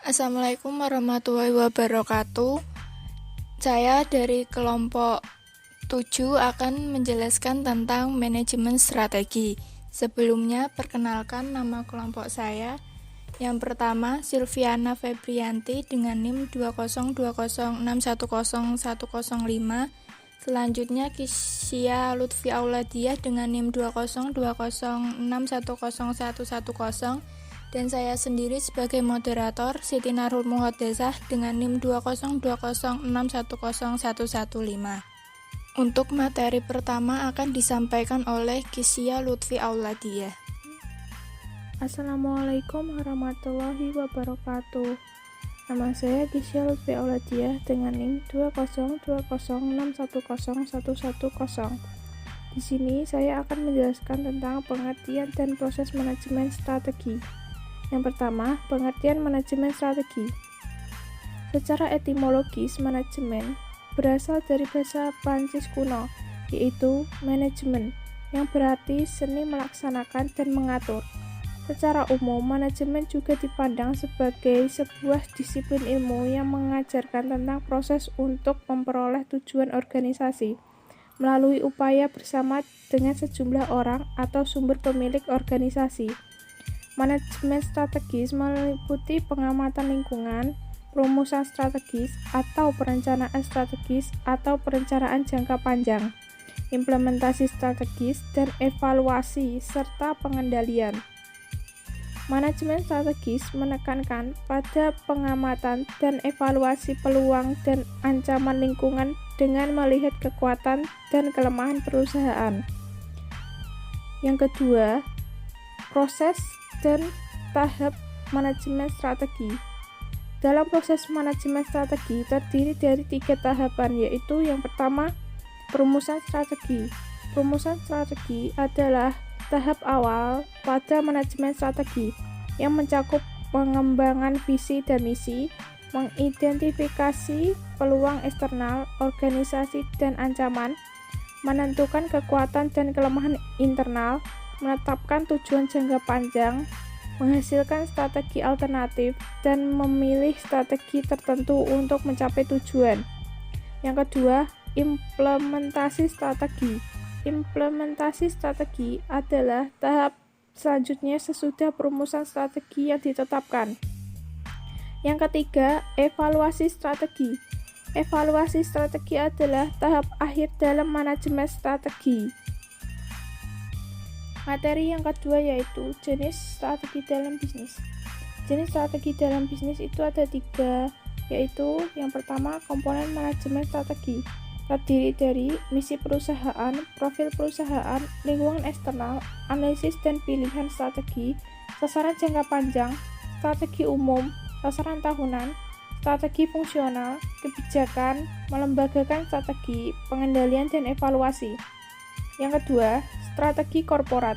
Assalamualaikum warahmatullahi wabarakatuh. Saya dari kelompok 7 akan menjelaskan tentang manajemen strategi. Sebelumnya, perkenalkan nama kelompok saya. Yang pertama, Silviana Febrianti dengan NIM 20206101105. Selanjutnya, Kisya Lutfi Auladiah dengan NIM 20206101110. Dan saya sendiri sebagai moderator, Siti Narul Muhaddesah dengan NIM 20206101115. Untuk materi pertama akan disampaikan oleh Kisya Lutfi Auladiah. Assalamualaikum warahmatullahi wabarakatuh. Nama saya Kisya Lutfi Auladiah dengan NIM 20206101110. Di sini saya akan menjelaskan tentang pengertian dan proses manajemen strategi. Yang pertama, pengertian manajemen strategi. Secara etimologis, manajemen berasal dari bahasa Prancis kuno, yaitu manajemen, yang berarti seni melaksanakan dan mengatur. Secara umum, manajemen juga dipandang sebagai sebuah disiplin ilmu yang mengajarkan tentang proses untuk memperoleh tujuan organisasi melalui upaya bersama dengan sejumlah orang atau sumber pemilik organisasi. Manajemen strategis meliputi pengamatan lingkungan, perumusan strategis atau perencanaan strategis atau perencanaan jangka panjang, implementasi strategis dan evaluasi serta pengendalian. Manajemen strategis menekankan pada pengamatan dan evaluasi peluang dan ancaman lingkungan dengan melihat kekuatan dan kelemahan perusahaan. Yang kedua, proses dan tahap manajemen strategi. Dalam proses manajemen strategi terdiri dari 3 tahapan, yaitu yang pertama, perumusan strategi. Perumusan strategi adalah tahap awal pada manajemen strategi yang mencakup pengembangan visi dan misi, mengidentifikasi peluang eksternal, organisasi dan ancaman, menentukan kekuatan dan kelemahan internal, menetapkan tujuan jangka panjang, menghasilkan strategi alternatif, dan memilih strategi tertentu untuk mencapai tujuan. Yang kedua, implementasi strategi. Implementasi strategi adalah tahap selanjutnya sesudah perumusan strategi yang ditetapkan. Yang ketiga, evaluasi strategi. Evaluasi strategi adalah tahap akhir dalam manajemen strategi. Materi yang kedua yaitu jenis strategi dalam bisnis. Jenis strategi dalam bisnis itu ada 3, yaitu yang pertama komponen manajemen strategi, terdiri dari misi perusahaan, profil perusahaan, lingkungan eksternal, analisis dan pilihan strategi, sasaran jangka panjang, strategi umum, sasaran tahunan, strategi fungsional, kebijakan, melembagakan strategi, pengendalian dan evaluasi. Yang kedua, strategi korporat.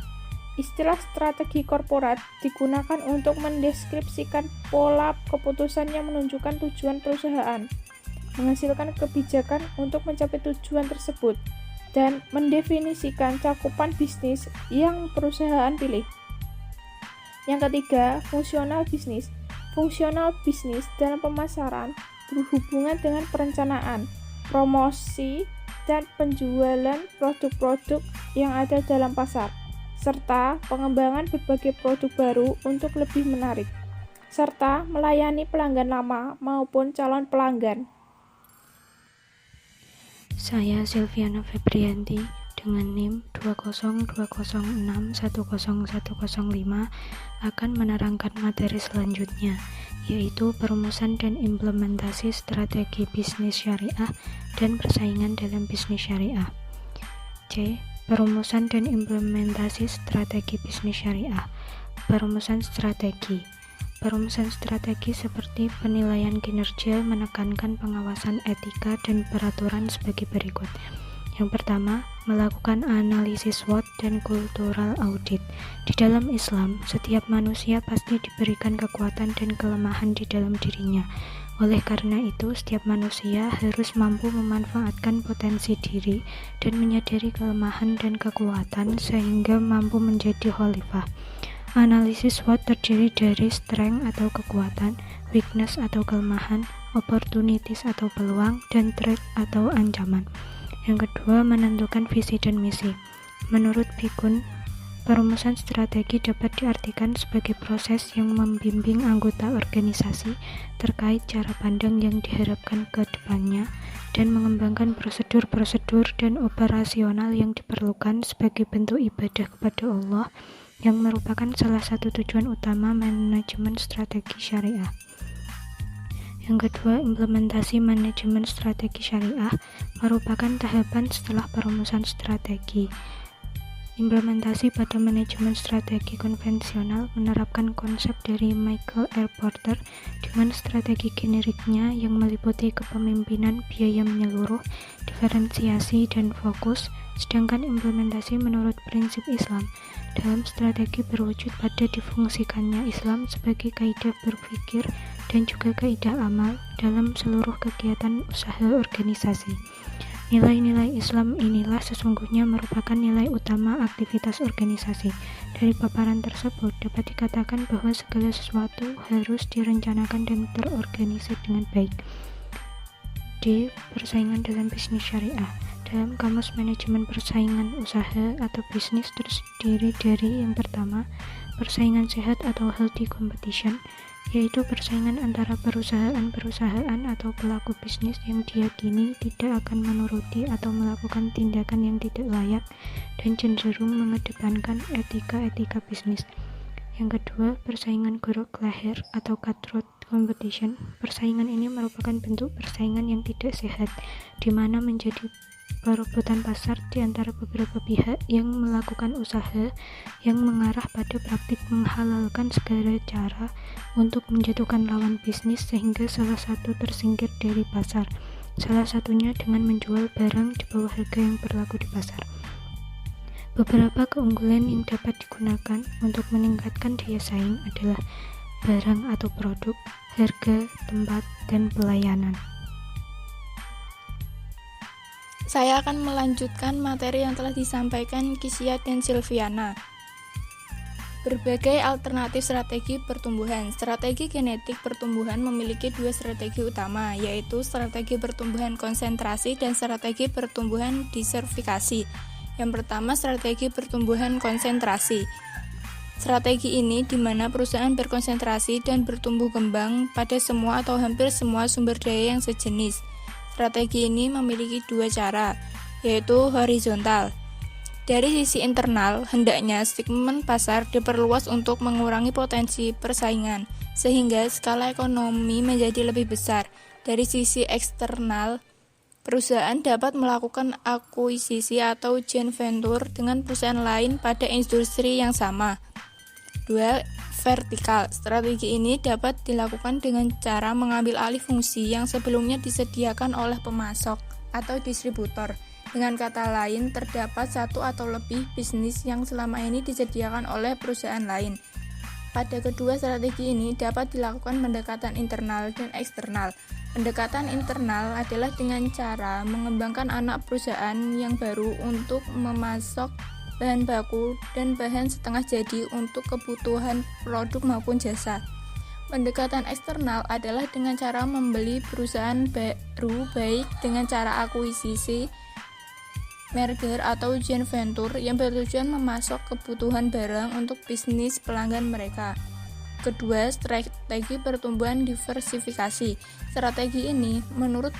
Istilah strategi korporat digunakan untuk mendeskripsikan pola keputusan yang menunjukkan tujuan perusahaan, menghasilkan kebijakan untuk mencapai tujuan tersebut, dan mendefinisikan cakupan bisnis yang perusahaan pilih. Yang ketiga, fungsional bisnis. Fungsional bisnis dalam pemasaran berhubungan dengan perencanaan, promosi, dan penjualan produk-produk yang ada dalam pasar, serta pengembangan berbagai produk baru untuk lebih menarik, serta melayani pelanggan lama maupun calon pelanggan. Saya Silviana Febrianti dengan NIM 20206101105 akan menerangkan materi selanjutnya, yaitu perumusan dan implementasi strategi bisnis syariah dan persaingan dalam bisnis syariah. C. Perumusan dan implementasi strategi bisnis syariah. Perumusan strategi. Perumusan strategi seperti penilaian kinerja menekankan pengawasan etika dan peraturan sebagai berikut. Yang pertama, melakukan analisis SWOT dan cultural audit. Di dalam Islam, setiap manusia pasti diberikan kekuatan dan kelemahan di dalam dirinya. Oleh karena itu, setiap manusia harus mampu memanfaatkan potensi diri dan menyadari kelemahan dan kekuatan sehingga mampu menjadi khalifah. Analisis SWOT terdiri dari strength atau kekuatan, weakness atau kelemahan, opportunities atau peluang, dan threat atau ancaman. Yang kedua, menentukan visi dan misi. Menurut Pikun, perumusan strategi dapat diartikan sebagai proses yang membimbing anggota organisasi terkait cara pandang yang diharapkan ke depannya dan mengembangkan prosedur-prosedur dan operasional yang diperlukan sebagai bentuk ibadah kepada Allah yang merupakan salah satu tujuan utama manajemen strategi syariah. Yang kedua, implementasi manajemen strategi syariah merupakan tahapan setelah perumusan strategi. Implementasi pada manajemen strategi konvensional menerapkan konsep dari Michael R. Porter, di mana strategi generiknya yang meliputi kepemimpinan biaya menyeluruh, diferensiasi, dan fokus, sedangkan implementasi menurut prinsip Islam dalam strategi berwujud pada difungsikannya Islam sebagai kaidah berpikir dan juga kaidah amal dalam seluruh kegiatan usaha organisasi. Nilai-nilai Islam inilah sesungguhnya merupakan nilai utama aktivitas organisasi. Dari paparan tersebut dapat dikatakan bahwa segala sesuatu harus direncanakan dan terorganisir dengan baik. D. Persaingan dalam bisnis syariah. Dalam kamus manajemen persaingan usaha atau bisnis terdiri dari yang pertama, persaingan sehat atau healthy competition, yaitu persaingan antara perusahaan-perusahaan atau pelaku bisnis yang diyakini tidak akan menuruti atau melakukan tindakan yang tidak layak dan cenderung mengedepankan etika-etika bisnis. Yang kedua, persaingan gorok leher atau cutthroat competition. Persaingan ini merupakan bentuk persaingan yang tidak sehat, di mana menjadi perebutan pasar di antara beberapa pihak yang melakukan usaha yang mengarah pada praktik menghalalkan segala cara untuk menjatuhkan lawan bisnis sehingga salah satu tersingkir dari pasar, salah satunya dengan menjual barang di bawah harga yang berlaku di pasar. Beberapa keunggulan yang dapat digunakan untuk meningkatkan daya saing adalah barang atau produk, harga, tempat, dan pelayanan. Saya akan melanjutkan materi yang telah disampaikan Kisia dan Silviana. Berbagai alternatif strategi pertumbuhan. Strategi genetik pertumbuhan memiliki dua strategi utama, yaitu strategi pertumbuhan konsentrasi dan strategi pertumbuhan diversifikasi. Yang pertama, strategi pertumbuhan konsentrasi. Strategi ini di mana perusahaan berkonsentrasi dan bertumbuh kembang pada semua atau hampir semua sumber daya yang sejenis. Strategi ini memiliki dua cara, yaitu horizontal. Dari sisi internal, hendaknya segmen pasar diperluas untuk mengurangi potensi persaingan, sehingga skala ekonomi menjadi lebih besar. Dari sisi eksternal, perusahaan dapat melakukan akuisisi atau joint venture dengan perusahaan lain pada industri yang sama. 2. Vertikal. Strategi ini dapat dilakukan dengan cara mengambil alih fungsi yang sebelumnya disediakan oleh pemasok atau distributor. Dengan kata lain, terdapat satu atau lebih bisnis yang selama ini disediakan oleh perusahaan lain. Pada kedua strategi ini dapat dilakukan pendekatan internal dan eksternal. Pendekatan internal adalah dengan cara mengembangkan anak perusahaan yang baru untuk memasok bahan baku dan bahan setengah jadi untuk kebutuhan produk maupun jasa. Pendekatan eksternal adalah dengan cara membeli perusahaan baru baik dengan cara akuisisi, merger atau joint venture yang bertujuan memasok kebutuhan barang untuk bisnis pelanggan mereka. Kedua, strategi pertumbuhan diversifikasi. Strategi ini menuntut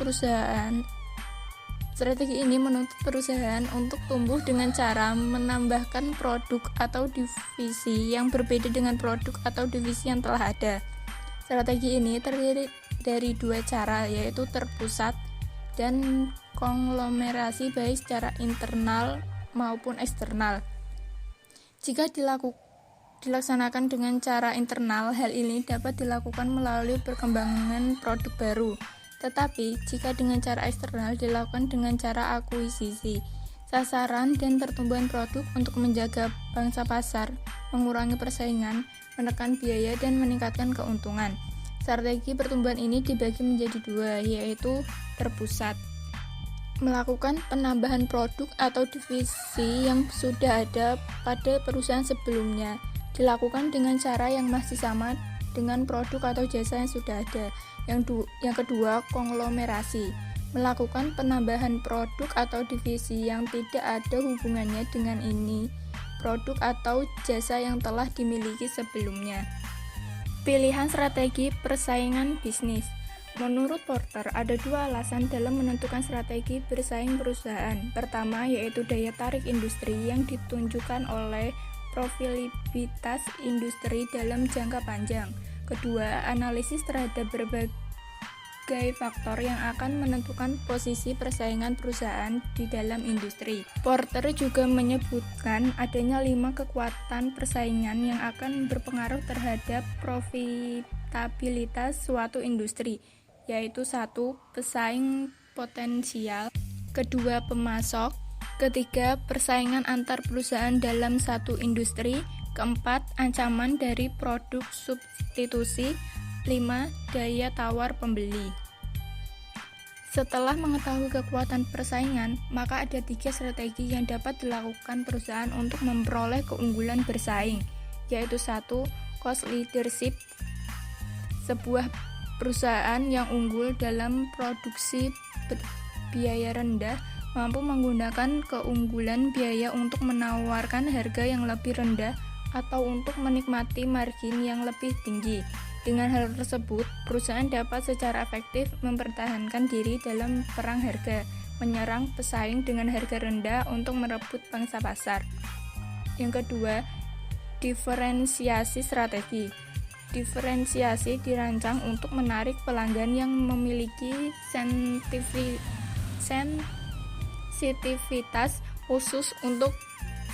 perusahaan untuk tumbuh dengan cara menambahkan produk atau divisi yang berbeda dengan produk atau divisi yang telah ada. Strategi ini terdiri dari dua cara, yaitu terpusat dan konglomerasi baik secara internal maupun eksternal. Jika dilaksanakan dengan cara internal, hal ini dapat dilakukan melalui perkembangan produk baru. Tetapi, jika dengan cara eksternal dilakukan dengan cara akuisisi, sasaran dan pertumbuhan produk untuk menjaga pangsa pasar, mengurangi persaingan, menekan biaya, dan meningkatkan keuntungan. Strategi pertumbuhan ini dibagi menjadi dua, yaitu terpusat. Melakukan penambahan produk atau divisi yang sudah ada pada perusahaan sebelumnya, dilakukan dengan cara yang masih sama dengan produk atau jasa yang sudah ada. Yang kedua, konglomerasi, melakukan penambahan produk atau divisi yang tidak ada hubungannya dengan ini produk atau jasa yang telah dimiliki sebelumnya. Pilihan strategi persaingan bisnis. Menurut Porter, ada dua alasan dalam menentukan strategi bersaing perusahaan. Pertama, yaitu daya tarik industri yang ditunjukkan oleh profitabilitas industri dalam jangka panjang. Kedua, analisis terhadap berbagai faktor yang akan menentukan posisi persaingan perusahaan di dalam industri. Porter juga menyebutkan adanya 5 kekuatan persaingan yang akan berpengaruh terhadap profitabilitas suatu industri, yaitu 1. Pesaing potensial, kedua pemasok, ketiga persaingan antar perusahaan dalam satu industri, keempat ancaman dari produk substitusi, 5. Daya tawar pembeli. Setelah mengetahui kekuatan persaingan, maka ada 3 strategi yang dapat dilakukan perusahaan untuk memperoleh keunggulan bersaing, yaitu 1. Cost leadership. Sebuah perusahaan yang unggul dalam produksi biaya rendah mampu menggunakan keunggulan biaya untuk menawarkan harga yang lebih rendah atau untuk menikmati margin yang lebih tinggi. Dengan hal tersebut, perusahaan dapat secara efektif mempertahankan diri dalam perang harga, menyerang pesaing dengan harga rendah untuk merebut pangsa pasar. Yang kedua, diferensiasi strategi. Diferensiasi dirancang untuk menarik pelanggan yang memiliki sensitivitas khusus untuk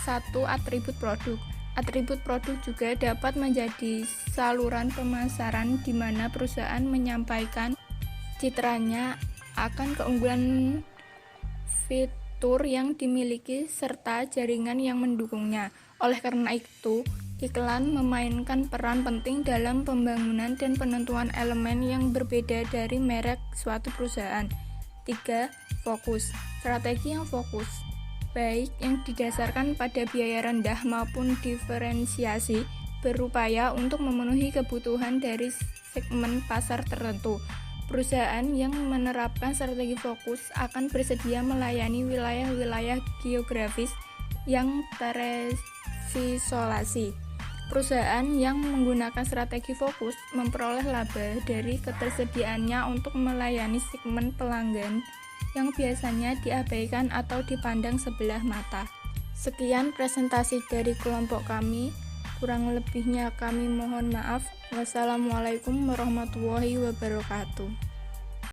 satu atribut produk. Atribut produk juga dapat menjadi saluran pemasaran di mana perusahaan menyampaikan citranya akan keunggulan fitur yang dimiliki serta jaringan yang mendukungnya. Oleh karena itu, iklan memainkan peran penting dalam pembangunan dan penentuan elemen yang berbeda dari merek suatu perusahaan. 3. Fokus. Strategi yang fokus, baik yang didasarkan pada biaya rendah maupun diferensiasi, berupaya untuk memenuhi kebutuhan dari segmen pasar tertentu. Perusahaan yang menerapkan strategi fokus akan bersedia melayani wilayah-wilayah geografis yang terisolasi. Perusahaan yang menggunakan strategi fokus memperoleh laba dari ketersediaannya untuk melayani segmen pelanggan yang biasanya diabaikan atau dipandang sebelah mata. Sekian presentasi dari kelompok kami. Kurang lebihnya kami mohon maaf. Wassalamualaikum warahmatullahi wabarakatuh.